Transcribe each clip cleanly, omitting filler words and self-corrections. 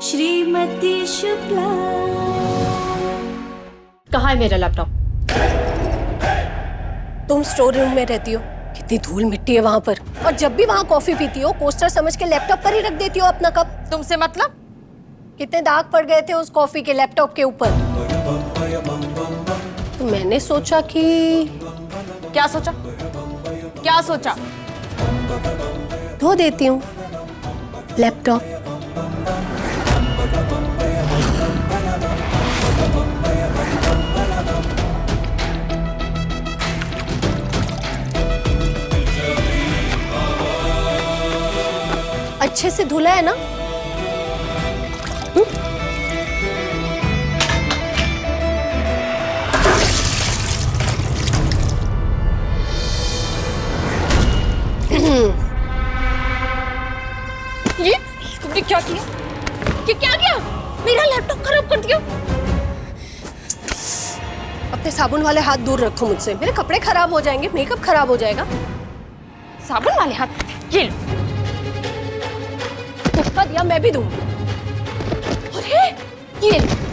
श्रीमती शुक्ला। कहाँ है मेरा लैपटॉप? तुम स्टोर रूम में रहती हो, कितनी धूल मिट्टी है वहाँ पर। और जब भी वहाँ कॉफी पीती हो कोस्टर समझ के लैपटॉप पर ही रख देती हो अपना कप। तुमसे मतलब? कितने दाग पड़ गए थे उस कॉफी के लैपटॉप के ऊपर। तो मैंने सोचा कि क्या सोचा? क्या सोचा? धो देती हूँ लैपटॉप। अच्छे से धुला है ना? ये तुमने क्या किया? ये क्या किया? मेरा लैपटॉप खराब कर दिया। अपने साबुन वाले हाथ दूर रखो मुझसे, मेरे कपड़े खराब हो जाएंगे, मेकअप खराब हो जाएगा। साबुन वाले हाथ? ये लो। तुक्का दिया मैं भी दूं। अरे ये लो।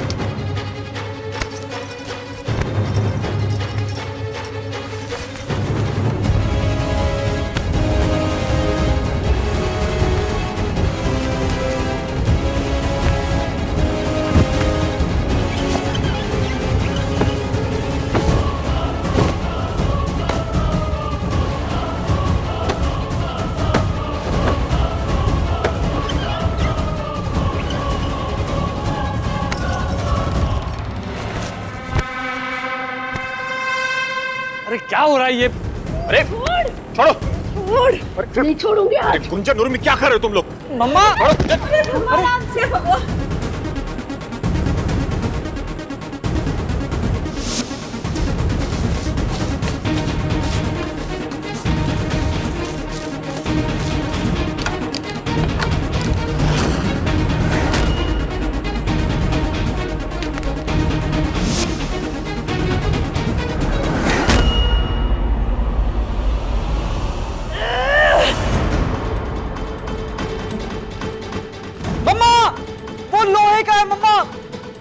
अरे क्या हो रहा है ये? अरे छोड़ो। छोड़। नहीं छोड़ूंगी आज। अरे गुंजन उर्मी क्या कर रहे हो तुम लोग? मम्मा। वो लोहे का है मम्मा,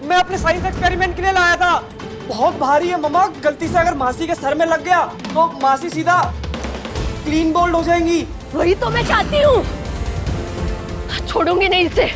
मैं अपने साइंस एक्सपेरिमेंट के लिए लाया था। बहुत भारी है मम्मा, गलती से अगर मासी के सर में लग गया तो मासी सीधा क्लीन बोल्ड हो जाएंगी। वही तो मैं चाहती हूँ, छोड़ूंगी नहीं इसे।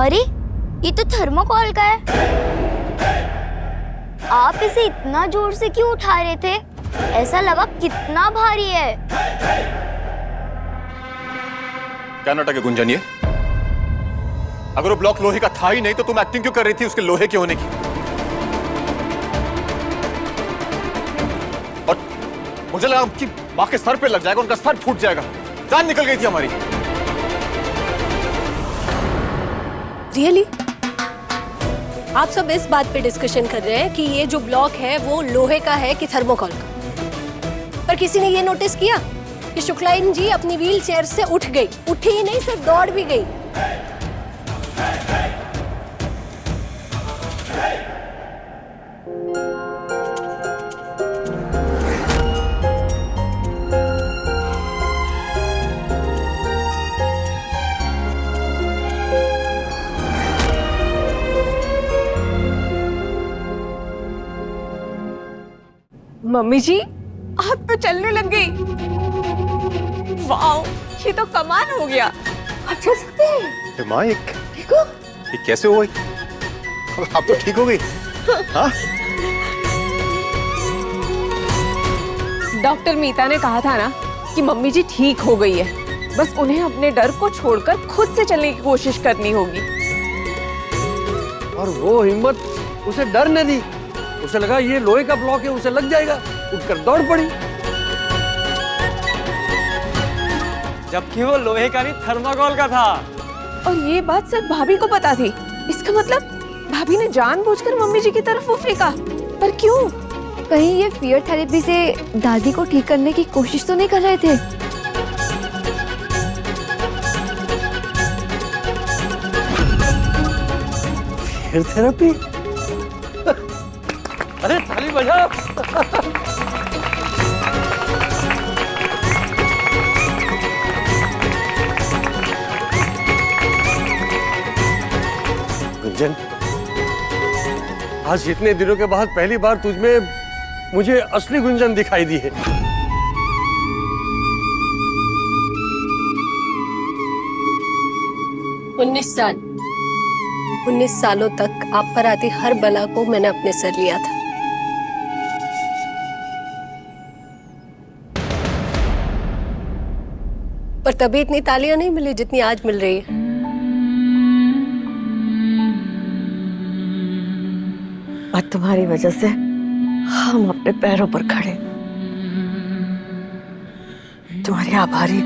अरे ये तो थर्मोकोल का है। आप इसे इतना जोर से क्यों उठा रहे थे? ऐसा लगा कितना भारी है। क्या नाटक है गुंजन ये? अगर वो ब्लॉक लोहे का था ही नहीं तो तुम एक्टिंग क्यों कर रही थी उसके लोहे के होने की? और मुझे लगा कि माँ के सर पे लग जाएगा, उनका सर फूट जाएगा, जान निकल गई थी हमारी। रियली? आप सब इस बात पे डिस्कशन कर रहे हैं कि ये जो ब्लॉक है वो लोहे का है कि थर्मोकोल का। पर किसी ने ये नोटिस किया कि शुक्लाइन जी अपनी व्हील चेयर से उठ गई? उठी ही नहीं, सिर्फ दौड़ भी गई। मम्मी जी आप तो चलने लग गई। वाओ, ये तो कमाल हो गया। अच्छा सकते माँ ये कैसे हो गई? आप तो ठीक हो गई? हाँ? डॉक्टर मीता ने कहा था ना कि मम्मी जी ठीक हो गई है, बस उन्हें अपने डर को छोड़कर खुद से चलने की कोशिश करनी होगी। और वो हिम्मत उसे डर न दी, उसे लगा ये लोहे का ब्लॉक है, उसे लग जाएगा, उठकर दौड़ पड़ी। जबकि वो लोहे का नहीं थर्माकोल का था। और ये बात सिर्फ भाभी को पता थी। इसका मतलब भाभी ने जानबूझकर मम्मी जी की तरफ वो फेंका। पर क्यों? कहीं ये फियर थेरेपी से दादी को ठीक करने की कोशिश तो नहीं कर रहे थे? फिर थेरेपी? अरे ताली बजाओ। गुंजन, आज इतने दिनों के बाद पहली बार तुझमें मुझे असली गुंजन दिखाई दी है। 19 सालों तक आप पर आती हर बला को मैंने अपने सर लिया था। पर तभी इतनी तालियां नहीं मिली जितनी आज मिल रही है। और तुम्हारी वजह से हम अपने पैरों पर खड़े, तुम्हारी आभारी।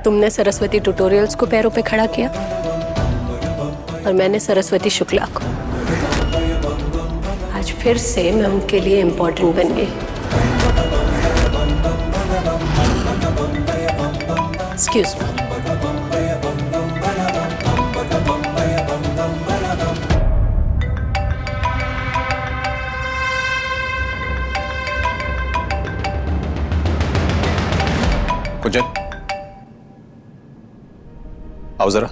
तुमने सरस्वती ट्यूटोरियल्स को पैरों पे खड़ा किया और मैंने सरस्वती शुक्ला को। आज फिर से मैं उनके लिए इम्पोर्टेंट बन गई। Excuse me. गुंजन, आओ जरा।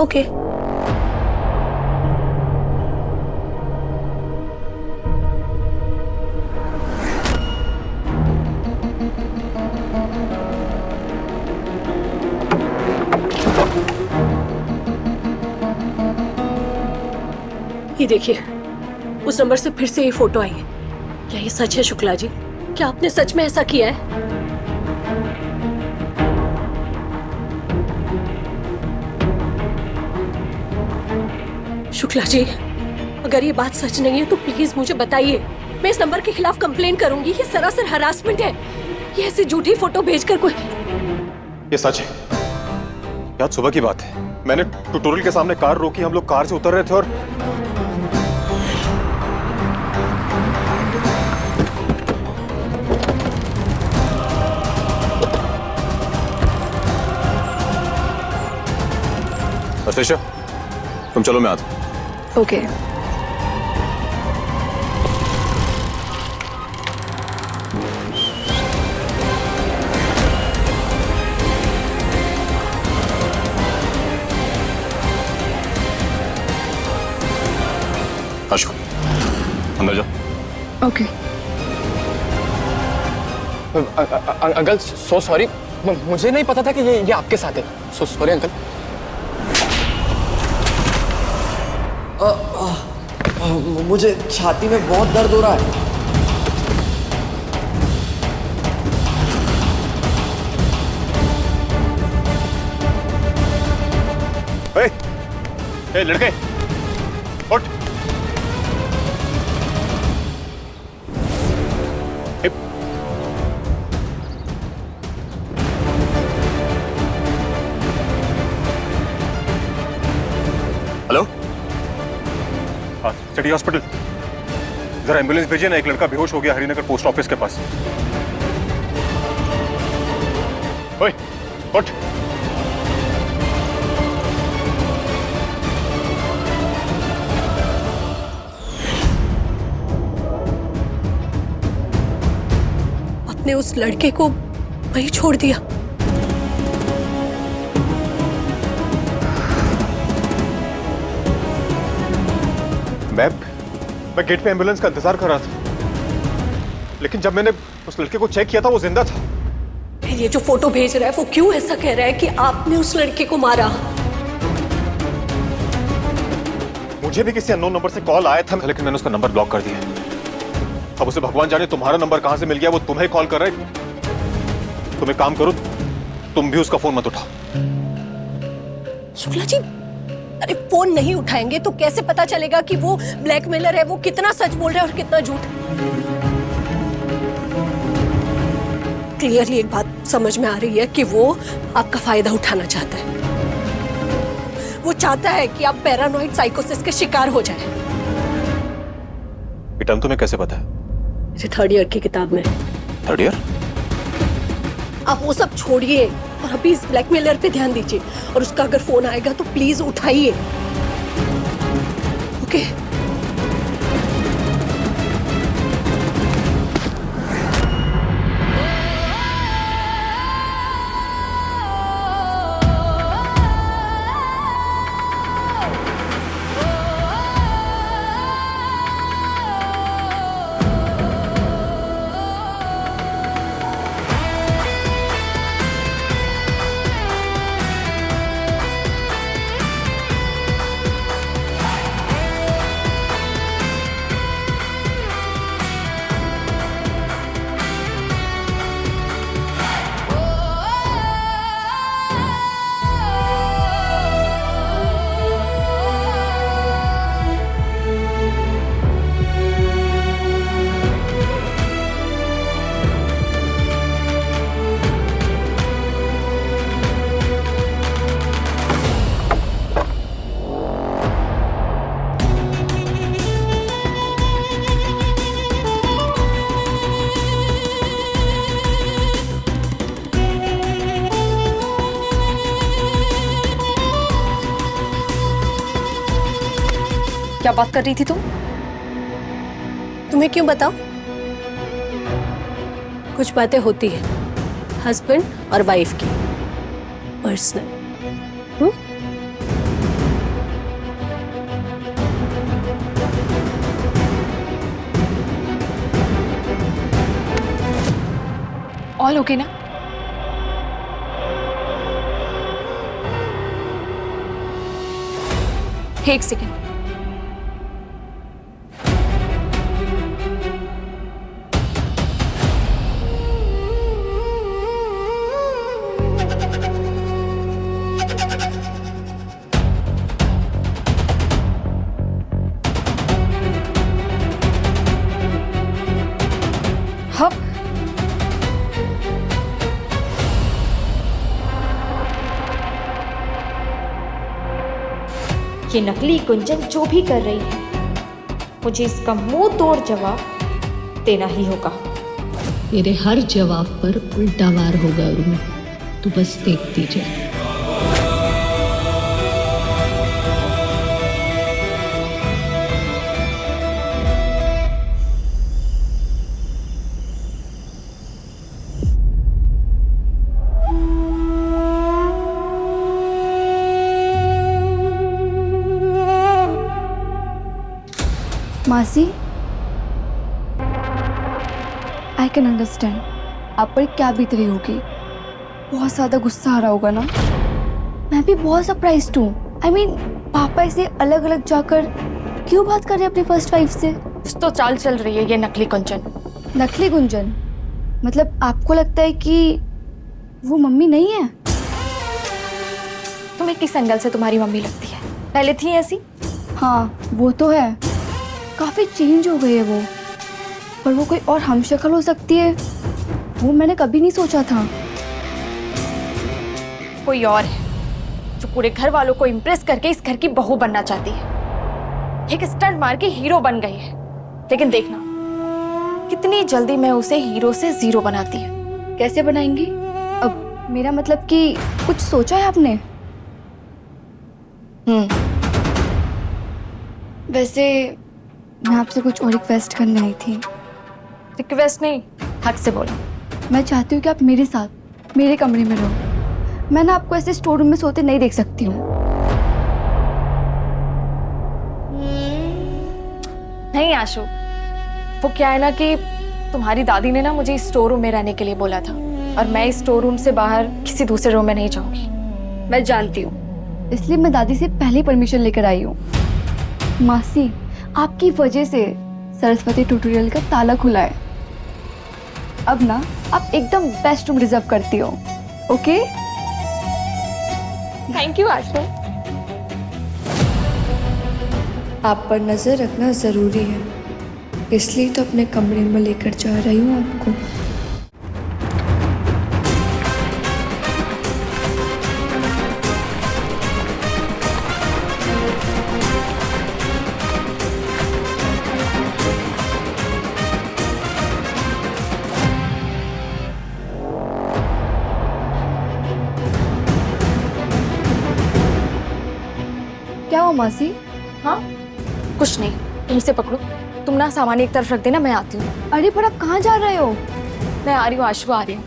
ओके। ये देखिए, उस नंबर से फिर से ये फोटो आई है। क्या ये सच है शुक्ला जी? क्या आपने सच में ऐसा किया है? शुक्ला जी, अगर ये बात सच नहीं है तो प्लीज मुझे बताइए। मैं इस नंबर के खिलाफ कंप्लेन करूंगी। ये सरासर हरासमेंट है। ये ऐसी झूठी फोटो भेजकर कोई। ये सच है। आज सुबह की बात है, मैंने ट्यूटोरियल के सामने कार रोकी, हम लोग कार से उतर रहे थे और अर्षिशा, तुम चलो, मैं आता हूं। ओके। आशु, अंदर जाओ। ओके। अंकल सो सॉरी, मुझे नहीं पता था कि ये आपके साथ है। So sorry uncle. मुझे छाती में बहुत दर्द हो रहा है। ए लड़के, उठ। हेलो, सिटी हॉस्पिटल, जरा एम्बुलेंस भेजिए ना। एक लड़का बेहोश हो गया हरिनगर पोस्ट ऑफिस के पास। ओए, उठ। आपने उस लड़के को वहीं छोड़ दिया। मैं गेट पे एम्बुलेंस का इंतजार कर रहा था, लेकिन जब मैंने उस लड़के को चेक किया था वो जिंदा था। ये जो फोटो भेज रहा है वो क्यों ऐसा कह रहा है कि आपने उस लड़के को मारा? मुझे भी किसी अननोन नंबर से कॉल आया था, लेकिन मैंने उसका नंबर ब्लॉक कर दिया। अब उसे भगवान जाने तुम्हारा नंबर कहां से मिल गया। वो तुम्हें कॉल कर रहा है। तुम एक काम करो, तुम भी उसका फोन मत उठाओ। शुक्ला जी, अरे फोन नहीं उठाएंगे तो कैसे पता चलेगा कि वो ब्लैकमेलर है, वो कितना सच बोल रहा है और कितना झूठ। क्लियरली एक बात समझ में आ रही है कि वो आपका फायदा उठाना चाहता है। वो चाहता है कि आप पैरानॉइड साइकोसिस के शिकार हो जाएं। ये टर्म तुम्हें कैसे पता है? मेरे 3rd ईयर की किताब में। 3rd year? आप वो सब छोड़िए और अभी इस ब्लैकमेलर पे ध्यान दीजिए, और उसका अगर फोन आएगा तो प्लीज उठाइए। ओके? क्या बात कर रही थी तुम? तुम्हें क्यों बताऊं? कुछ बातें होती है हस्बैंड और वाइफ की, पर्सनल। ऑल ओके ना? एक सेकेंड। ये नकली गुंजन जो भी कर रही है, मुझे इसका मुंह तोड़ जवाब देना ही होगा। तेरे हर जवाब पर उल्टा वार होगा उर्मी, तू बस देखती जा। मासी, आई कैन अंडरस्टैंड आप पर क्या बीत रही होगी। बहुत ज़्यादा गुस्सा आ रहा होगा ना। मैं भी बहुत सरप्राइज्ड हूँ। आई मीन, पापा ऐसे अलग अलग जाकर क्यों बात कर रहे हैं अपनी फर्स्ट वाइफ से? कुछ तो चाल चल रही है ये नकली गुंजन। नकली गुंजन मतलब आपको लगता है कि वो मम्मी नहीं है? तुम्हें किस एंगल से तुम्हारी मम्मी लगती है? पहले थी ऐसी? हाँ वो तो है, काफ़ी चेंज हो गई है वो, पर वो कोई और हमशक्ल हो सकती है, वो मैंने कभी नहीं सोचा था। कोई और है जो पूरे घर वालों को इम्प्रेस करके इस घर की बहू बनना चाहती है। एक स्टंट मार के हीरो बन गई है, लेकिन देखना कितनी जल्दी मैं उसे हीरो से जीरो बनाती है। कैसे बनाएंगी? अब मेरा मतलब कि कुछ सोचा है आपने? वैसे मैं आपसे कुछ और रिक्वेस्ट करने आई थी। रिक्वेस्ट नहीं, हक से बोलो। मैं चाहती हूँ कि आप मेरे साथ मेरे कमरे में रहो। मैं ना आपको ऐसे स्टोर रूम में सोते नहीं देख सकती हूँ। नहीं आशु, वो क्या है ना कि तुम्हारी दादी ने ना मुझे इस स्टोर रूम में रहने के लिए बोला था, और मैं इस स्टोर रूम से बाहर किसी दूसरे रूम में नहीं जाऊंगी। मैं जानती हूँ, इसलिए मैं दादी से पहले परमिशन लेकर आई हूँ। मासी, आपकी वजह से सरस्वती ट्यूटोरियल का ताला खुला है। अब ना आप एकदम बेस्ट रूम रिजर्व करती हो। ओके? थैंक यू आशु। आप पर नज़र रखना ज़रूरी है, इसलिए तो अपने कमरे में लेकर जा रही हूँ आपको। क्या हुआ मासी? हाँ कुछ नहीं, तुम इसे पकड़ो। तुम ना सामान एक तरफ रख देना, मैं आती हूँ। अरे पर आप कहाँ जा रहे हो? मैं आ रही हूँ आशु, आ रही हूँ।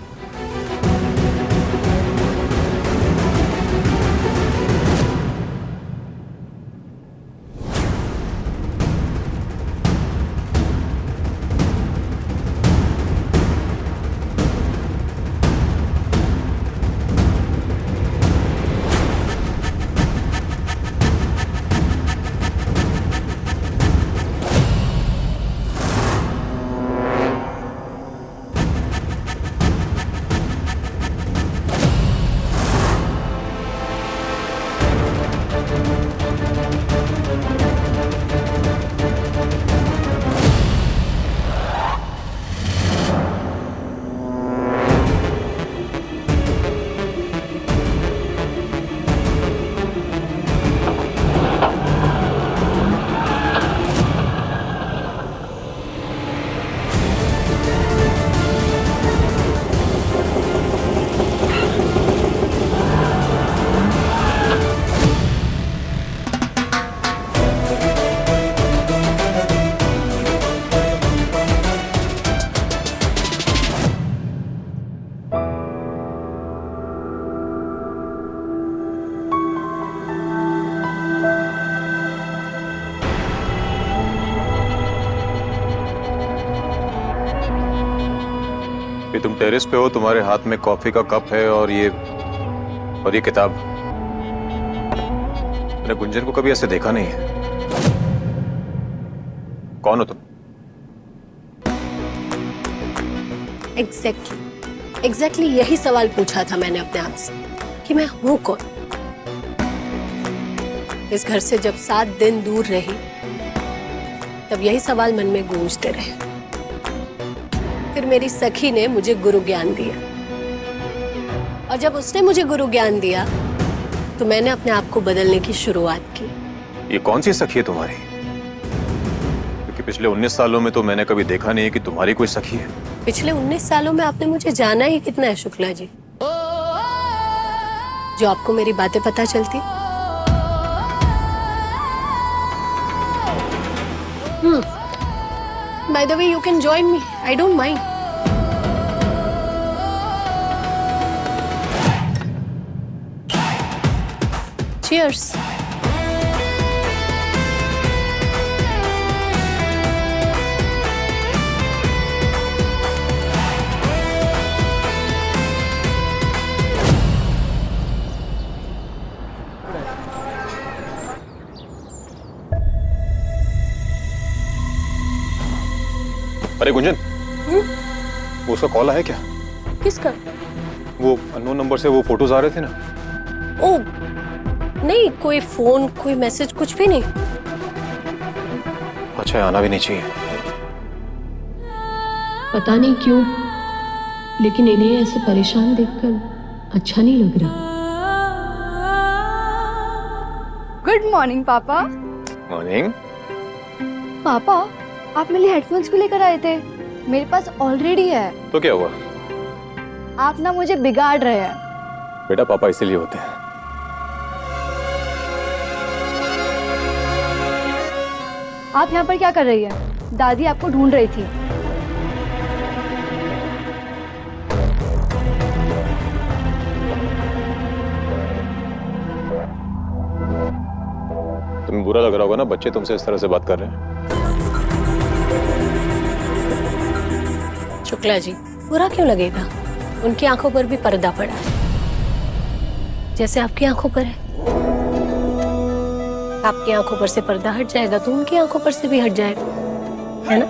कि तुम टेरेस पे हो, तुम्हारे हाथ में कॉफी का कप है और ये किताब। मैंने गुंजन को कभी ऐसे देखा नहीं है। कौन हो तुम? एग्जैक्टली यही सवाल पूछा था मैंने अपने आप से कि मैं हूं कौन। इस घर से जब 7 दिन दूर रही तब यही सवाल मन में गूंजते रहे। फिर मेरी सखी ने मुझे गुरु ज्ञान दिया, और जब उसने मुझे गुरु ज्ञान दिया तो मैंने अपने आप को बदलने की शुरुआत की। ये कौन सी सखी है तुम्हारी? क्योंकि पिछले 19 सालों में तो मैंने कभी देखा नहीं है कि तुम्हारी कोई सखी है। पिछले 19 सालों में आपने मुझे जाना ही कितना है शुक्ला जी, जो आपको मेरी बातें पता चलती। By the way, you can join me. I don't mind. Cheers. अरे गुंजन, वो उसका कॉल आया क्या? किसका? वो अननोन नंबर से वो फोटोज आ रहे थे ना। ओ नहीं, कोई फोन कोई मैसेज कुछ भी नहीं। अच्छा, आना भी नहीं चाहिए। पता नहीं क्यों, लेकिन इन्हें ऐसे परेशान देखकर अच्छा नहीं लग रहा। गुड मॉर्निंग पापा। मॉर्निंग। पापा, आप मेरे लिए हेडफोन्स क्यों लेकर आए थे? मेरे पास ऑलरेडी है। तो क्या हुआ? आप ना मुझे बिगाड़ रहे हैं। बेटा, पापा इसीलिए होते हैं। आप यहाँ पर क्या कर रही हैं? दादी आपको ढूंढ रही थी। तुम्हें बुरा लग रहा होगा ना, बच्चे तुमसे इस तरह से बात कर रहे हैं। शुक्ला जी, बुरा क्यों लगेगा? उनकी आंखों पर भी पर्दा पड़ा, जैसे आपकी आंखों पर है। आपकी आंखों पर से पर्दा हट जाएगा तो उनकी आंखों पर से भी हट जाएगा, है ना?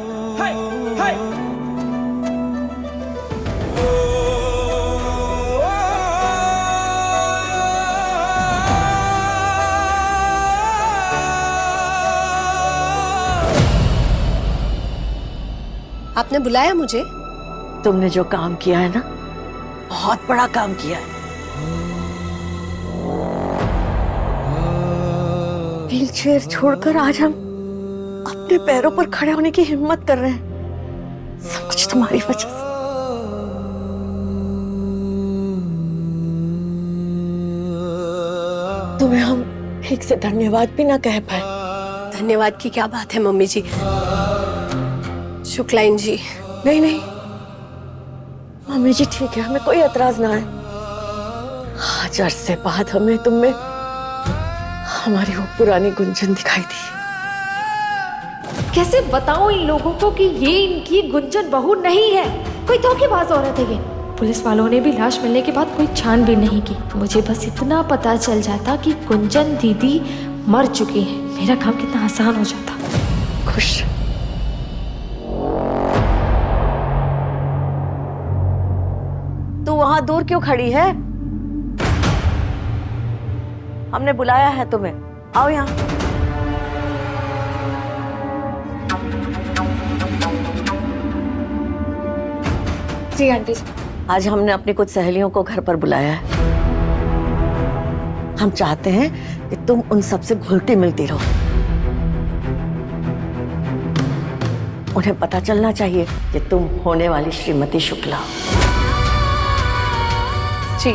आपने बुलाया मुझे? तुमने जो काम किया है ना, बहुत बड़ा काम किया है। व्हीलचेयर छोड़कर आज हम अपने पैरों पर खड़े होने की हिम्मत कर रहे हैं। सब कुछ तुम्हारी वजह से। तुम्हें हम ठीक से धन्यवाद भी ना कह पाए। धन्यवाद की क्या बात है मम्मी जी। शुक्लाइन जी। नहीं नहीं मम्मी जी ठीक है, हमें कोई एतराज ना है। आज अरसे बाद हमें तुम में हमारी वो पुरानी गुंजन दिखाई दी। कैसे बताऊं इन लोगों को कि ये इनकी गुंजन बहू नहीं है, कोई धोखेबाज औरत है ये। पुलिस वालों ने भी लाश मिलने के बाद कोई छानबीन नहीं की। मुझे बस इतना पता चल जाता कि गुंजन दीदी मर चुकी है, मेरा काम कितना आसान हो जाता। खुश। तू वहां दूर क्यों खड़ी है? हमने बुलाया है तुम्हें, आओ यहाँ। जी आंटी। आज हमने अपनी कुछ सहेलियों को घर पर बुलाया है। हम चाहते हैं कि तुम उन सबसे घुलती मिलती रहो। उन्हें पता चलना चाहिए कि तुम होने वाली श्रीमती शुक्ला। जी